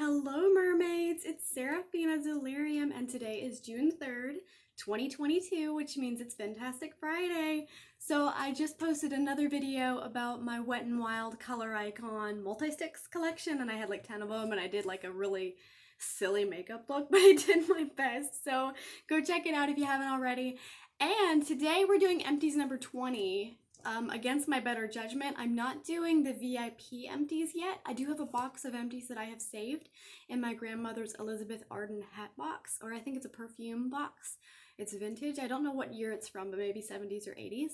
Hello mermaids, it's Seraphina Delirium and today is June 3rd, 2022, which means it's Fantastic Friday. So I just posted another video about my Wet n Wild Color Icon Multisticks collection and I had like 10 of them and I did like a really silly makeup look, but I did my best. So go check it out if you haven't already. And today we're doing Empties number 20. Against my better judgment, I'm not doing the VIP empties yet. I do have a box of empties that I have saved in my grandmother's Elizabeth Arden hat box, or I think it's a perfume box. It's vintage. I don't know what year it's from, but maybe 70s or 80s.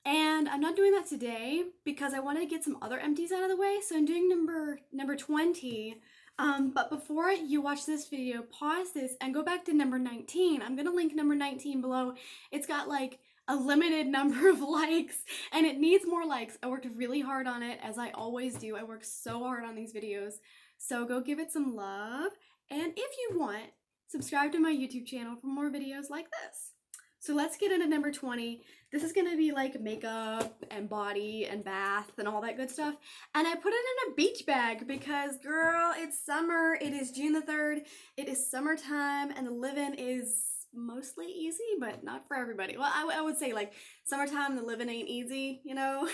And I'm not doing that today because I wanted to get some other empties out of the way. So I'm doing number 20. But before you watch this video, pause this and go back to number 19. I'm gonna link number 19 below. It's got like a limited number of likes and it needs more likes. I worked really hard on it, as I always do. I work so hard on these videos. So go give it some love. And if you want, subscribe to my YouTube channel for more videos like this. So let's get into number 20. This is gonna be like makeup and body and bath and all that good stuff. And I put it in a beach bag because, girl, it's summer. It is June the 3rd. It is summertime and the living is mostly easy, but not for everybody. Well, I would say like summertime, the living ain't easy, you know?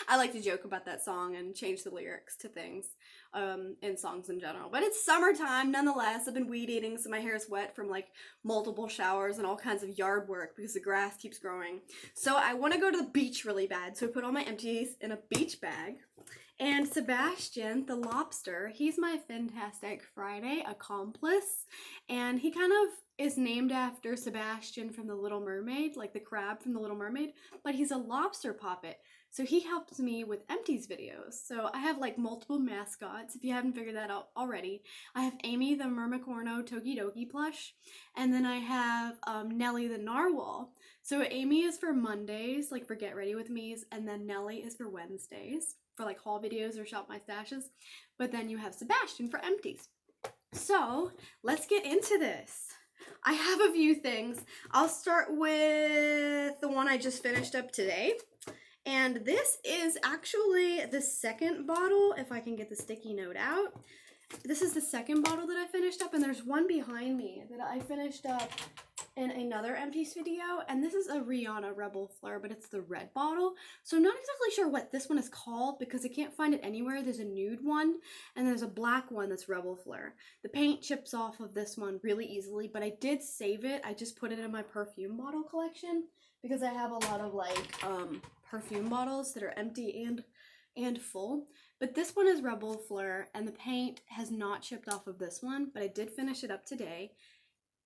I like to joke about that song and change the lyrics to things in songs in general. But it's summertime nonetheless. I've been weed eating, so my hair is wet from like multiple showers and all kinds of yard work because the grass keeps growing. So I want to go to the beach really bad. So I put all my empties in a beach bag. And Sebastian, the lobster, he's my Fantastic Friday accomplice. And he kind of is named after Sebastian from The Little Mermaid, like the crab from The Little Mermaid, but he's a lobster puppet. So he helps me with Empties videos. So I have like multiple mascots, if you haven't figured that out already. I have Amy, the Mermacorno Tokidoki plush, and then I have Nellie the Narwhal. So Amy is for Mondays, like for Get Ready With Me's, and then Nellie is for Wednesdays, for like haul videos or shop my stashes. But then you have Sebastian for Empties. So let's get into this. I have a few things. I'll start with the one I just finished up today. And this is actually the second bottle, if I can get the sticky note out. This is the second bottle that I finished up, and there's one behind me that I finished up in another Empties video, and this is a Rihanna Reb'l Fleur, but it's the red bottle. So I'm not exactly sure what this one is called because I can't find it anywhere. There's a nude one, and there's a black one that's Reb'l Fleur. The paint chips off of this one really easily, but I did save it. I just put it in my perfume bottle collection because I have a lot of like perfume bottles that are empty and full. But this one is Reb'l Fleur, and the paint has not chipped off of this one, but I did finish it up today.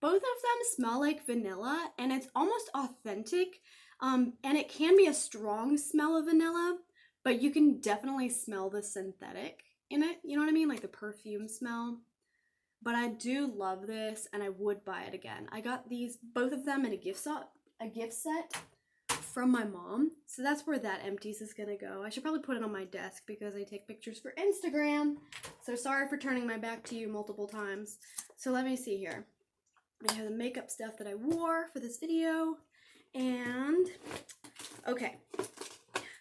Both of them smell like vanilla, and it's almost authentic, and it can be a strong smell of vanilla, but you can definitely smell the synthetic in it, you know what I mean, like the perfume smell. But I do love this, and I would buy it again. I got these, both of them, in a gift set from my mom, so that's where that Empties is gonna go. I should probably put it on my desk because I take pictures for Instagram, so sorry for turning my back to you multiple times. So let me see here. I have the makeup stuff that I wore for this video, and okay.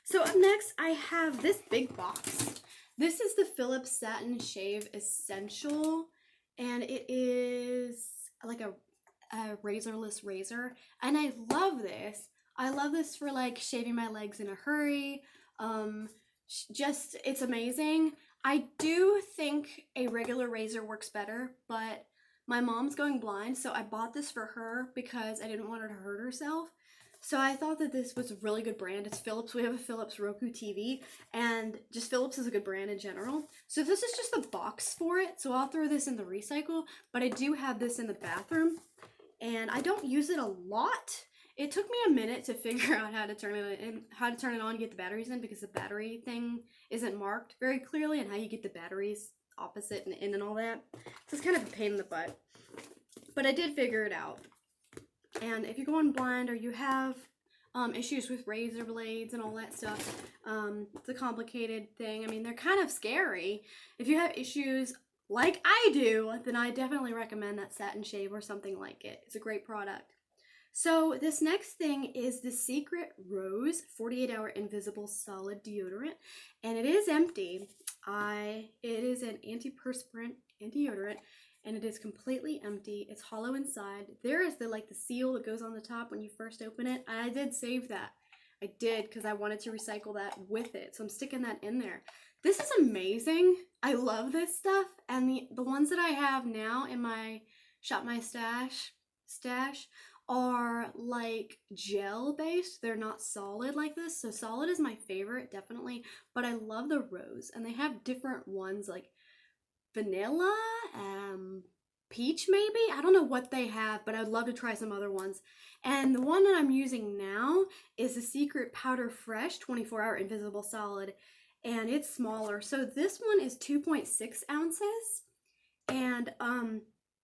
So up next, I have this big box. This is the Philips Satin Shave Essential, and it is like a razorless razor, and I love this. I love this for like shaving my legs in a hurry. Just, it's amazing. I do think a regular razor works better, but my mom's going blind, so I bought this for her because I didn't want her to hurt herself. So I thought that this was a really good brand. It's Philips. We have a Philips Roku TV, and just Philips is a good brand in general. So this is just the box for it, so I'll throw this in the recycle, but I do have this in the bathroom, and I don't use it a lot. It took me a minute to figure out how to turn it on and get the batteries in, because the battery thing isn't marked very clearly, and how you get the batteries opposite and in and all that. So it's kind of a pain in the butt, but I did figure it out. And if you're going blind or you have issues with razor blades and all that stuff, it's a complicated thing. I mean, they're kind of scary. If you have issues like I do, then I definitely recommend that Satin Shave or something like it. It's a great product. So this next thing is the Secret Rose 48-hour invisible solid deodorant, and it is empty. It is an antiperspirant and deodorant, and it is completely empty. It's hollow inside. There is the seal that goes on the top when you first open it, and I did save that. I did because I wanted to recycle that with it, so I'm sticking that in there. This is amazing. I love this stuff, and the ones that I have now in my Shop My stash are like gel based. They're not solid like this, so solid is my favorite, definitely, but I love the rose, and they have different ones like vanilla, peach maybe. I don't know what they have, but I'd love to try some other ones. And the one that I'm using now is the Secret Powder Fresh 24-hour invisible solid, and it's smaller. So this one is 2.6 ounces, and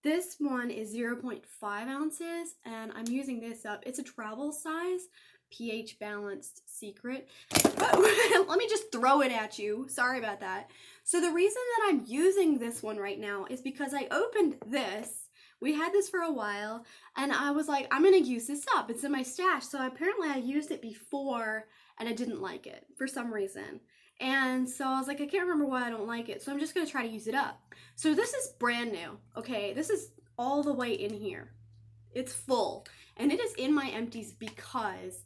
this one is 0.5 ounces, and I'm using this up. It's a travel size, pH balanced Secret. Oh, let me just throw it at you. Sorry about that. So the reason that I'm using this one right now is because I opened this. We had this for a while, and I was like, I'm gonna use this up. It's in my stash. So apparently I used it before, and I didn't like it for some reason. And so I was like, I can't remember why I don't like it, so I'm just gonna try to use it up. So this is brand new, okay? This is all the way in here. It's full, and it is in my empties because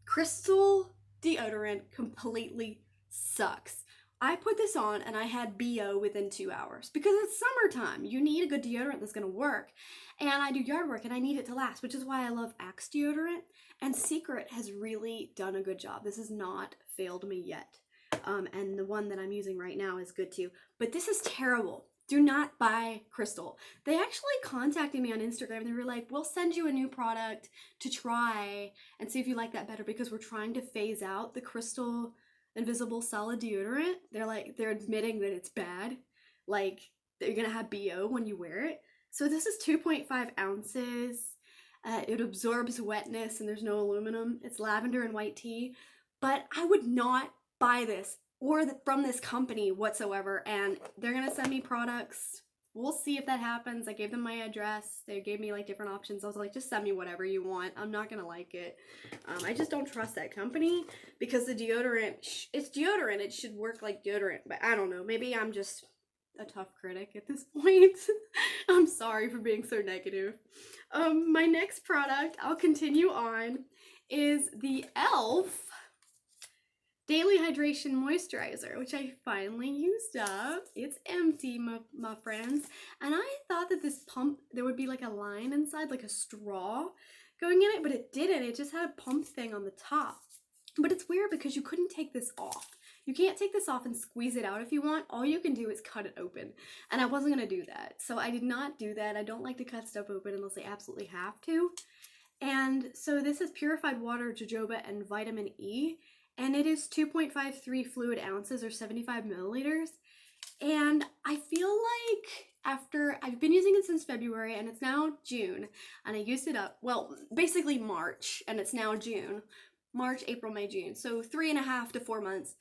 crystal deodorant completely sucks. I put this on and I had BO within 2 hours because it's summertime. You need a good deodorant that's gonna work. And I do yard work and I need it to last, which is why I love Axe deodorant. And Secret has really done a good job. This has not failed me yet. And the one that I'm using right now is good too. But this is terrible. Do not buy Crystal. They actually contacted me on Instagram. They were like, we'll send you a new product to try and see if you like that better, because we're trying to phase out the Crystal invisible solid deodorant. They're admitting that it's bad. Like, they're gonna have BO when you wear it. So this is 2.5 ounces. It absorbs wetness and there's no aluminum. It's lavender and white tea. But I would not buy this from this company whatsoever, and they're gonna send me products. We'll see if that happens. I gave them my address. They gave me like different options. I was like, just send me whatever you want. I'm not gonna like it. I just don't trust that company because the deodorant, it's deodorant. It should work like deodorant, but I don't know. Maybe I'm just a tough critic at this point. I'm sorry for being so negative. My next product, I'll continue on, is the e.l.f. Daily Hydration Moisturizer, which I finally used up. It's empty, my friends. And I thought that this pump, there would be like a line inside, like a straw going in it, but it didn't. It just had a pump thing on the top. But it's weird because you couldn't take this off. You can't take this off and squeeze it out if you want. All you can do is cut it open. And I wasn't gonna do that. So I did not do that. I don't like to cut stuff open unless I absolutely have to. And so this is purified water, jojoba, and vitamin E. And it is 2.53 fluid ounces or 75 milliliters. And I feel like I've been using it since February and it's now June, and I used it up, well, basically March, and it's now June. March, April, May, June. So 3.5 to 4 months.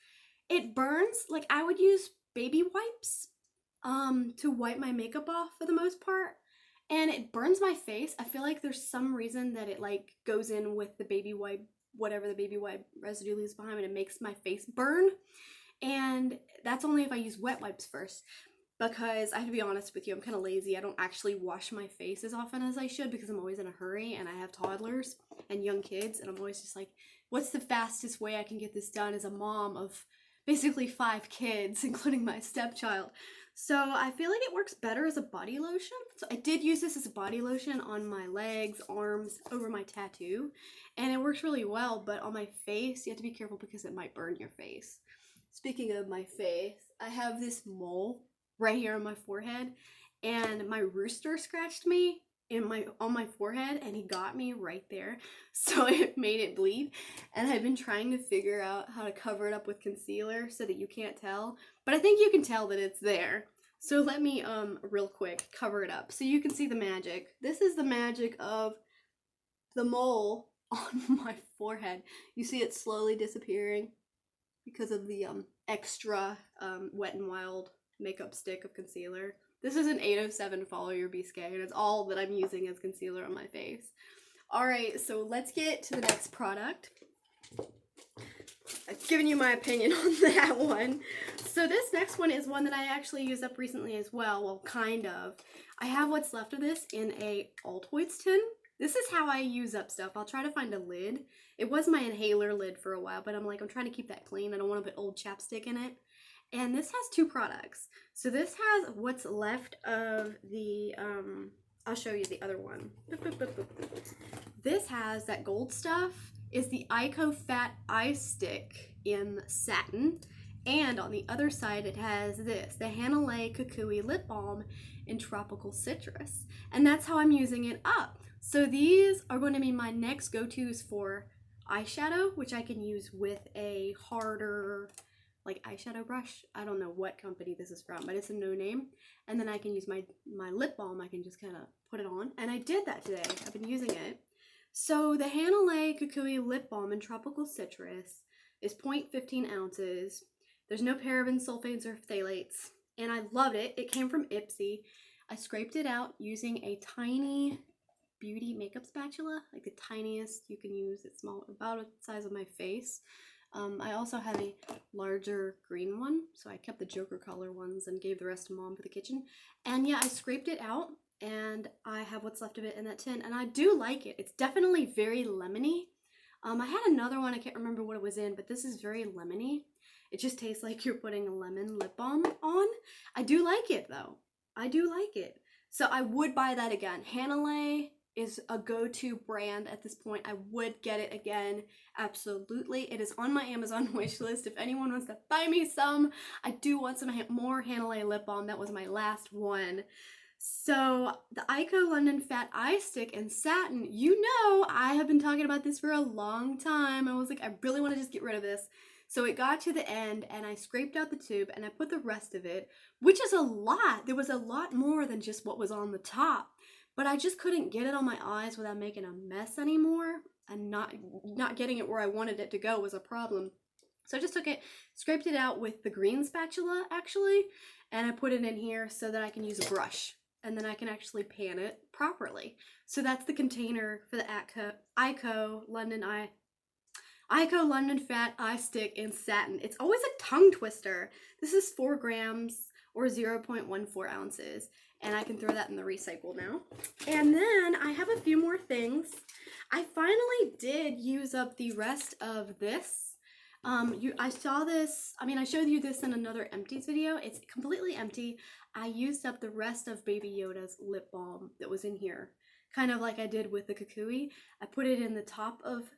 It burns. Like, I would use baby wipes to wipe my makeup off for the most part. And it burns my face. I feel like there's some reason that it like goes in with the baby wipe, whatever the baby wipe residue leaves behind, and it makes my face burn. And that's only if I use wet wipes first, because I have to be honest with you, I'm kind of lazy. I don't actually wash my face as often as I should because I'm always in a hurry and I have toddlers and young kids, and I'm always just like, what's the fastest way I can get this done as a mom of basically 5 kids, including my stepchild. So I feel like it works better as a body lotion. So I did use this as a body lotion on my legs, arms, over my tattoo, and it works really well, but on my face, you have to be careful because it might burn your face. Speaking of my face, I have this mole right here on my forehead, and my rooster scratched me on my forehead, and he got me right there, so it made it bleed. And I've been trying to figure out how to cover it up with concealer so that you can't tell, but I think you can tell that it's there. So let me real quick cover it up so you can see the magic. This is the magic of the mole on my forehead. You see it slowly disappearing because of the extra Wet n Wild makeup stick of concealer. This is an 807 Follow Your Bisque, and it's all that I'm using as concealer on my face. Alright, so let's get to the next product. I've given you my opinion on that one. So this next one is one that I actually used up recently as well. Well, kind of. I have what's left of this in a Altoids tin. This is how I use up stuff. I'll try to find a lid. It was my inhaler lid for a while, but I'm trying to keep that clean. I don't want to put old chapstick in it. And this has two products. So this has what's left of the, I'll show you the other one. This has that gold stuff. Is the Eyeko Fat Eye Stick in Satin. And on the other side, it has this, the Hanalei Kokie Lip Balm in Tropical Citrus. And that's how I'm using it up. So these are going to be my next go-tos for eyeshadow, which I can use with a harder, like, eyeshadow brush. I don't know what company this is from, but it's a no name. And then I can use my lip balm. I can just kind of put it on. And I did that today. I've been using it. So the Hanalei Kokie Lip Balm in Tropical Citrus is 0.15 ounces. There's no parabens, sulfates, or phthalates. And I loved it. It came from Ipsy. I scraped it out using a tiny beauty makeup spatula, like the tiniest you can use. It's small, about the size of my face. I also have a larger green one, so I kept the Joker color ones and gave the rest to Mom for the kitchen. And yeah, I scraped it out, and I have what's left of it in that tin, and I do like it. It's definitely very lemony. I had another one, I can't remember what it was in, but this is very lemony. It just tastes like you're putting a lemon lip balm on. I do like it though. I do like it. So I would buy that again. Hanalei is a go-to brand at this point. I would get it again, absolutely. It is on my Amazon wish list. If anyone wants to buy me some, I do want some more Hanalei lip balm. That was my last one. So the Eyeko London Fat Eye Stick in Satin, you know I have been talking about this for a long time. I was like, I really want to just get rid of this. So it got to the end, and I scraped out the tube, and I put the rest of it, which is a lot. There was a lot more than just what was on the top. But I just couldn't get it on my eyes without making a mess anymore, and not getting it where I wanted it to go was a problem. So I just took it, scraped it out with the green spatula, actually, and I put it in here so that I can use a brush, and then I can actually pan it properly. So that's the container for the Eyeko London Fat Eye Stick in Satin. It's always a tongue twister. This is 4 grams or 0.14 ounces. And I can throw that in the recycle now. And then I have a few more things. I finally did use up the rest of this. I saw this, I showed you this in another Empties video. It's completely empty. I used up the rest of Baby Yoda's lip balm that was in here. Kind of like I did with the Kokie. I put it in the top of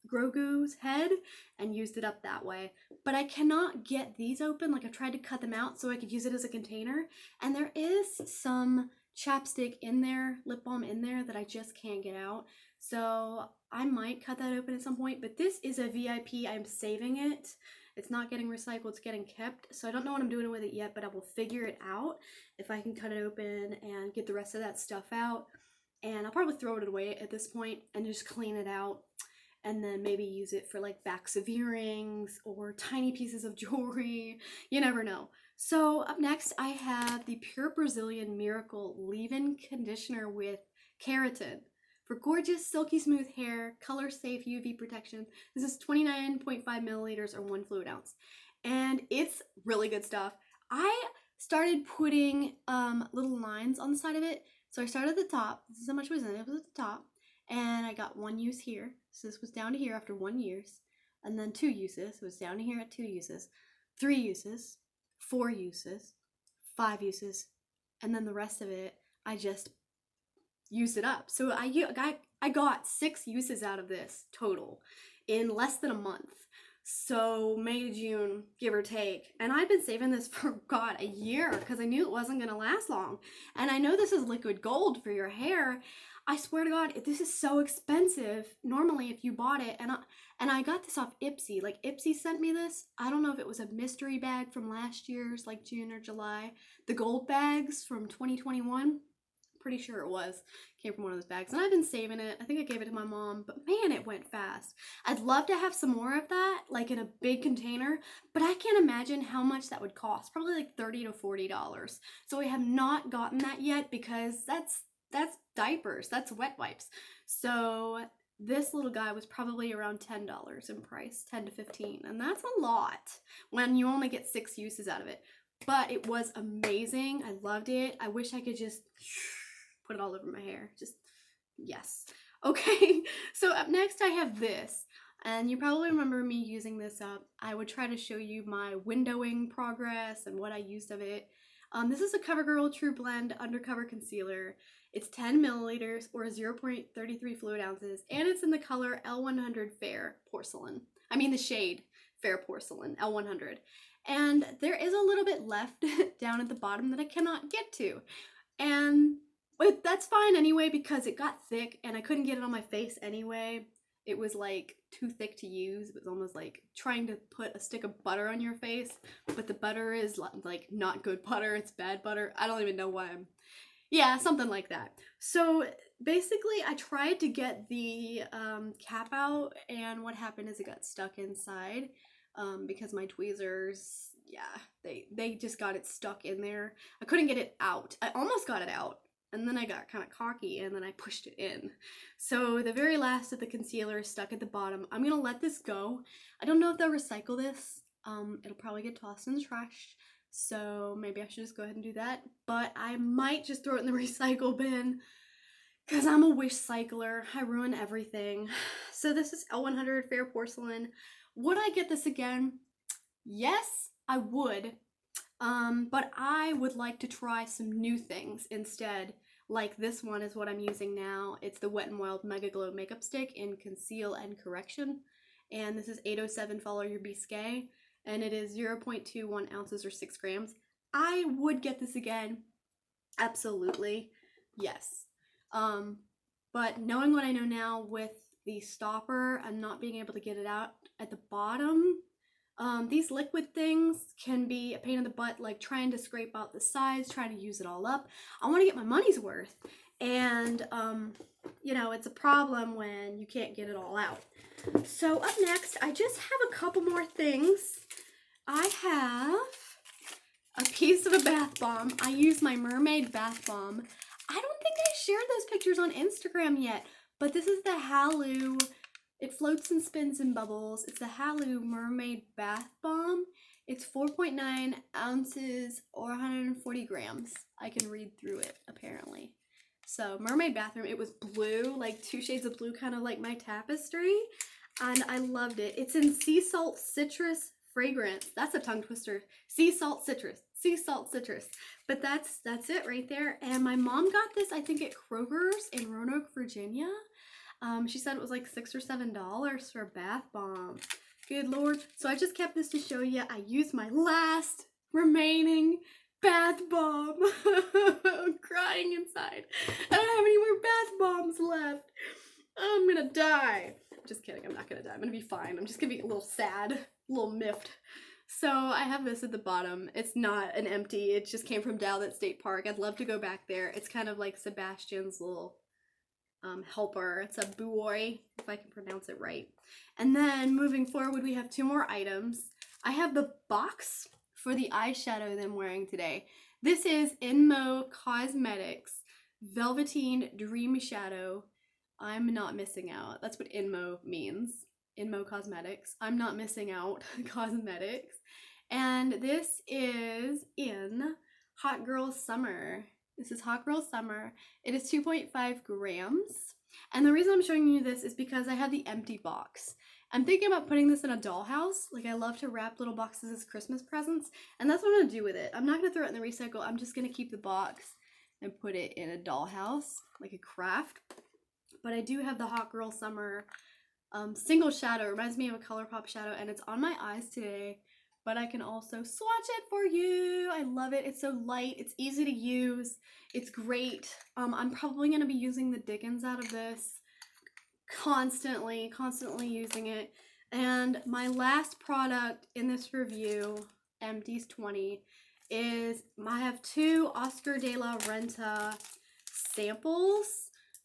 Grogu's head and used it up that way. But I cannot get these open. Like, I tried to cut them out so I could use it as a container. And there is some chapstick in there, lip balm in there, that I just can't get out. So I might cut that open at some point. But this is a VIP. I'm saving it. It's not getting recycled. It's getting kept. So I don't know what I'm doing with it yet, but I will figure it out if I can cut it open and get the rest of that stuff out. And I'll probably throw it away at this point and just clean it out. And then maybe use it for like backs of earrings or tiny pieces of jewelry. You never know. So up next, I have the Pure Brazilian Miracle Leave-In Conditioner with Keratin for gorgeous, silky smooth hair, color safe UV protection. This is 29.5 milliliters or 1 fluid ounce. And it's really good stuff. I started putting little lines on the side of it. So I started at the top. This is how much was in it. It was at the top. And I got 1 use here. So this was down to here after 1 use. And then 2 uses. It was down to here at 2 uses. 3 uses. 4 uses. 5 uses. And then the rest of it, I just used it up. So I got 6 uses out of this total in less than a month. So May to June, give or take. And I've been saving this for, God, a year because I knew it wasn't going to last long. And I know this is liquid gold for your hair. I swear to God, this is so expensive normally if you bought it. And I got this off Ipsy. Like, Ipsy sent me this. I don't know if it was a mystery bag from last year's, like June or July. The gold bags from 2021. Pretty sure it was. Came from one of those bags. And I've been saving it. I think I gave it to my mom. But man, it went fast. I'd love to have some more of that, like in a big container. But I can't imagine how much that would cost. Probably like $30 to $40. So we have not gotten that yet because that's that's diapers, that's wet wipes. So this little guy was probably around $10 in price, 10 to 15, and that's a lot when you only get 6 uses out of it. But it was amazing. I loved it. I wish I could just put it all over my hair. Just, yes. Okay, so up next I have this. And you probably remember me using this up. I would try to show you my windowing progress and what I used of it. This is a CoverGirl True Blend Undercover Concealer. It's 10 milliliters or 0.33 fluid ounces, and it's in the color L100 Fair Porcelain. I mean the shade Fair Porcelain, L100. And there is a little bit left down at the bottom that I cannot get to. But that's fine anyway because it got thick and I couldn't get it on my face anyway. It was like too thick to use. It was almost like trying to put a stick of butter on your face, but the butter is like not good butter, it's bad butter. I don't even know why yeah, something like that. So basically I tried to get the cap out, and what happened is it got stuck inside because my tweezers, yeah, they just got it stuck in there. I couldn't get it out. I almost got it out. And then I got kind of cocky and then I pushed it in. So the very last of the concealer is stuck at the bottom. I'm going to let this go. I don't know if they'll recycle this. It'll probably get tossed in the trash. So maybe I should just go ahead and do that. But I might just throw it in the recycle bin because I'm a wish cycler. I ruin everything. So this is L100 Fair Porcelain. Would I get this again? Yes, I would. But I would like to try some new things instead. Like this one is what I'm using now. It's the Wet n Wild MegaGlo Makeup Stick in Conceal and Correction. And this is 807 Follow Your Bisque. And it is 0.21 ounces or 6 grams. I would get this again. Absolutely. Yes. But knowing what I know now with the stopper and not being able to get it out at the bottom, these liquid things can be a pain in the butt, like trying to scrape out the sides, trying to use it all up. I want to get my money's worth. And, you know, it's a problem when you can't get it all out. So up next, I just have a couple more things. I have a piece of a bath bomb. I use my Mermaid bath bomb. I don't think I shared those pictures on Instagram yet, but this is the Halo. It floats and spins and bubbles. It's the Halo Mermaid Bath Bomb. It's 4.9 ounces or 140 grams. I can read through it, apparently. So, Mermaid Bathroom. It was blue, like 2 shades of blue, kind of like my tapestry. And I loved it. It's in Sea Salt Citrus Fragrance. That's a tongue twister. Sea Salt Citrus. Sea Salt Citrus. But that's it right there. And my mom got this, I think, at Kroger's in Roanoke, Virginia. She said it was like $6 or $7 for a bath bomb. Good Lord. So I just kept this to show you. I used my last remaining bath bomb. I'm crying inside. I don't have any more bath bombs left. I'm gonna die. Just kidding. I'm not gonna die. I'm gonna be fine. I'm just gonna be a little sad, a little miffed. So I have this at the bottom. It's not an empty. It just came from Dallas State Park. I'd love to go back there. It's kind of like Sebastian's little helper. It's a buoy, if I can pronounce it right. And then moving forward, we have 2 more items. I have the box for the eyeshadow that I'm wearing today. This is Inmo Cosmetics Velveteen Dream Shadow. I'm not missing out. That's what Inmo means. Inmo Cosmetics. I'm not missing out. Cosmetics. And this is in Hot Girl Summer. This is Hot Girl Summer. It is 2.5 grams. And the reason I'm showing you this is because I have the empty box. I'm thinking about putting this in a dollhouse. Like, I love to wrap little boxes as Christmas presents. And that's what I'm going to do with it. I'm not going to throw it in the recycle. I'm just going to keep the box and put it in a dollhouse, like a craft. But I do have the Hot Girl Summer single shadow. It reminds me of a ColourPop shadow. And it's on my eyes today. But I can also swatch it for you. I love it. It's so light. It's easy to use. It's great. I'm probably going to be using the Dickens out of this constantly using it. And my last product in this review, Empties 20, is I have 2 Oscar de la Renta samples,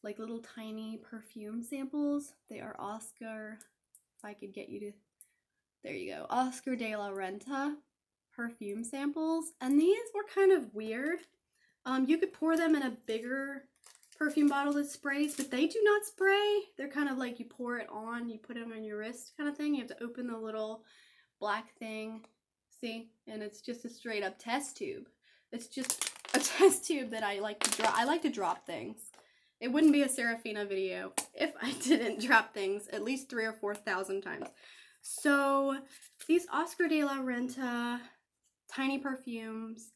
like little tiny perfume samples. They are Oscar, if I could get you to... There you go. Oscar de la Renta perfume samples. And these were kind of weird. You could pour them in a bigger perfume bottle that sprays, but they do not spray. They're kind of like you pour it on, you put it on your wrist kind of thing. You have to open the little black thing, see? And it's just a straight up test tube. It's just a test tube that I like to drop. I like to drop things. It wouldn't be a Serafina video if I didn't drop things at least 3,000 or 4,000 times. So these Oscar de la Renta tiny perfumes,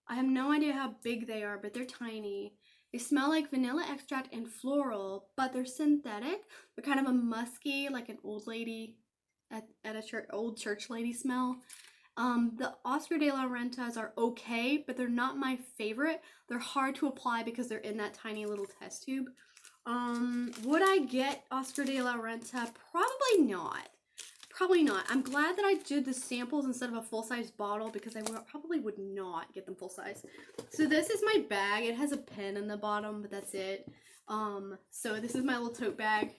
I have no idea how big they are, but they're tiny. They smell like vanilla extract and floral, but they're synthetic. They're kind of a musky, like an old lady at a church, old church lady smell. The Oscar de la Rentas are okay, but they're not my favorite. They're hard to apply because they're in that tiny little test tube. Would I get Oscar de la Renta? Probably not. Probably not. I'm glad that I did the samples instead of a full-size bottle because I probably would not get them full-size. So this is my bag. It has a pen in the bottom, but that's it. So this is my little tote bag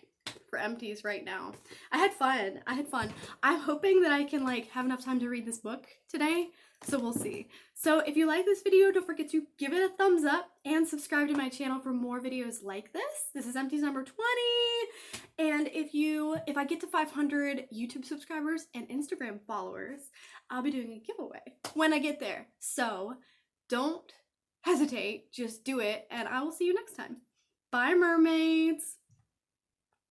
for Empties right now. I had fun. I'm hoping that I can like have enough time to read this book today, so we'll see. So if you like this video, don't forget to give it a thumbs up and subscribe to my channel for more videos like this. This is Empties number 20. And if I get to 500 YouTube subscribers and Instagram followers, I'll be doing a giveaway when I get there. So don't hesitate, just do it, and I will see you next time. Bye, mermaids.